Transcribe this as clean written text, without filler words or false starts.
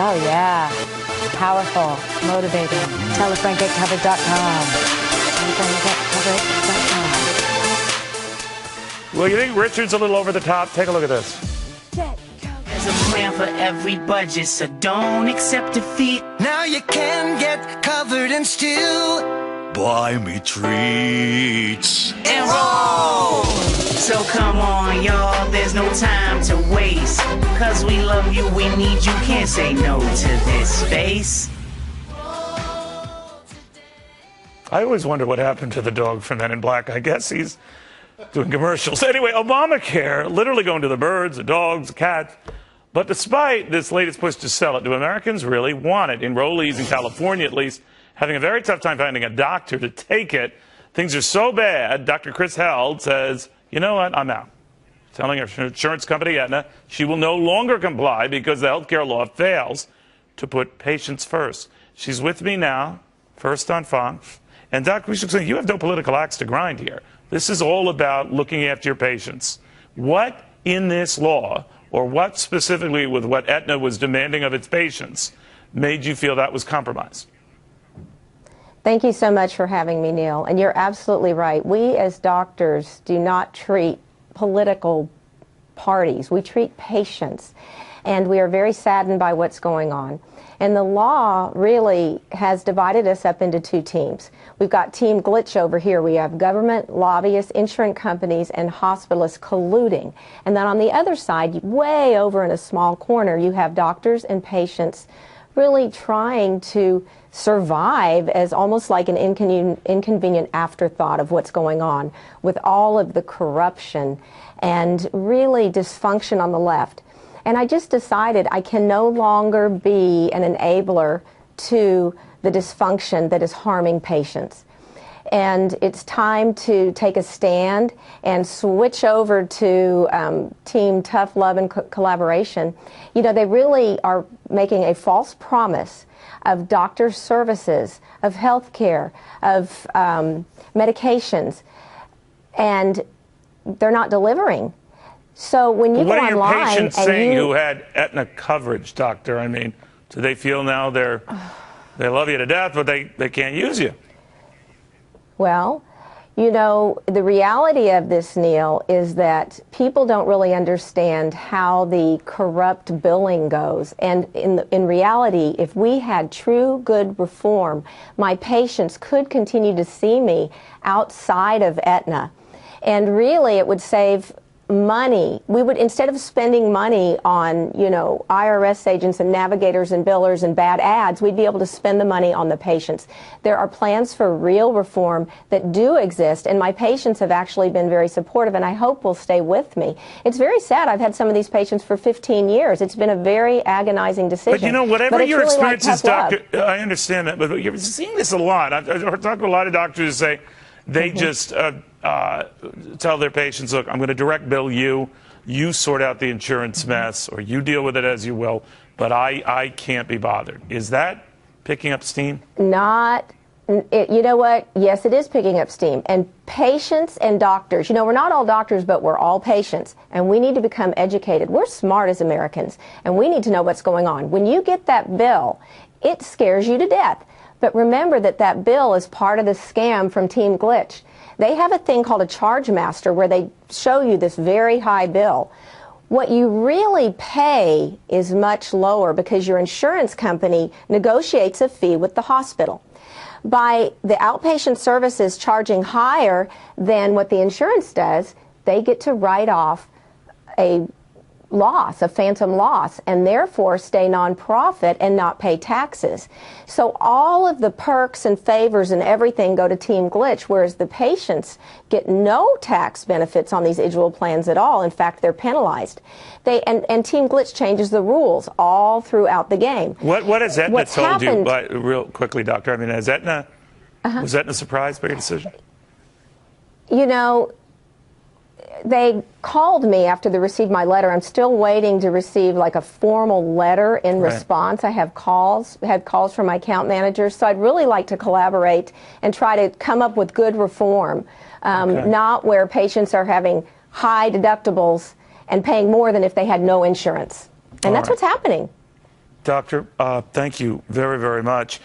Oh, yeah. Powerful, motivating. TellAfriend.getcovered.com. TellAfriend.getcovered.com. Well, you think Richard's a little over the top? Take a look at this. There's a plan for every budget, so don't accept defeat. Now you can get covered and still buy me treats. Enroll! So come on, y'all, there's no time to waste. Cause we love you, we need you, can't say no to this space. I always wonder what happened to the dog from Men in Black. I guess he's doing commercials. Anyway, Obamacare, literally going to the birds, the dogs, the cats. But despite this latest push to sell it, do Americans really want it? Enrollees in California, at least, having a very tough time finding a doctor to take it. Things are so bad, Dr. Kris Held says, you know what, I'm out. Telling her insurance company, Aetna, she will no longer comply because the health care law fails to put patients first. She's with me now, first on Fox. And Dr. Kris Held, you have no political axe to grind here. This is all about looking after your patients. What in this law, or what specifically with what Aetna was demanding of its patients, made you feel that was compromised? Thank you so much for having me, Neil. And you're absolutely right. We as doctors do not treat political parties. We treat patients. And we are very saddened by what's going on. And the law really has divided us up into two teams. We've got Team Glitch over here. We have government, lobbyists, insurance companies, and hospitalists colluding. And then on the other side, way over in a small corner, you have doctors and patients really trying to survive as almost like an inconvenient afterthought of what's going on with all of the corruption and really dysfunction on the left. And I just decided I can no longer be an enabler to the dysfunction that is harming patients. And it's time to take a stand and switch over to Team Tough Love and Collaboration. You know, they really are making a false promise of doctor services, of health care, of medications, and they're not delivering. So when you go online, what are your patients saying who had Aetna coverage, doctor? I mean, do they feel now they love you to death, but they can't use you? Well, you know, the reality of this, Neil, is that people don't really understand how the corrupt billing goes. And in reality, if we had true good reform, my patients could continue to see me outside of Aetna. And really, it would save money. We would, instead of spending money on, you know, IRS agents and navigators and billers and bad ads, we'd be able to spend the money on the patients. There are plans for real reform that do exist, and my patients have actually been very supportive, and I hope will stay with me. It's very sad. I've had some of these patients for 15 years. It's been a very agonizing decision. But you know, whatever your really experience is, doctor, I understand that, but you're seeing this a lot. I've talked to a lot of doctors who say they just tell their patients, look, I'm going to direct bill you. You sort out the insurance mess, or you deal with it as you will, but I can't be bothered. Is that picking up steam? Not. You know what? Yes, it is picking up steam. And patients and doctors, you know, we're not all doctors, but we're all patients. And we need to become educated. We're smart as Americans, and we need to know what's going on. When you get that bill, it scares you to death. But remember that that bill is part of the scam from Team Glitch. They have a thing called a charge master where they show you this very high bill. What you really pay is much lower because your insurance company negotiates a fee with the hospital. By the outpatient services charging higher than what the insurance does, they get to write off a loss, a phantom loss, and therefore stay nonprofit and not pay taxes. So all of the perks and favors and everything go to Team Glitch, whereas the patients get no tax benefits on these individual plans at all. In fact, they're penalized. And Team Glitch changes the rules all throughout the game. What has Aetna told you, real quickly, doctor? I mean, has Aetna, was Aetna surprised by your decision? You know, they called me after they received my letter. I'm still waiting to receive like a formal letter in response. I have had calls from my account managers. So I'd really like to collaborate and try to come up with good reform, not where patients are having high deductibles and paying more than if they had no insurance. And that's what's happening. Doctor, thank you very, very much.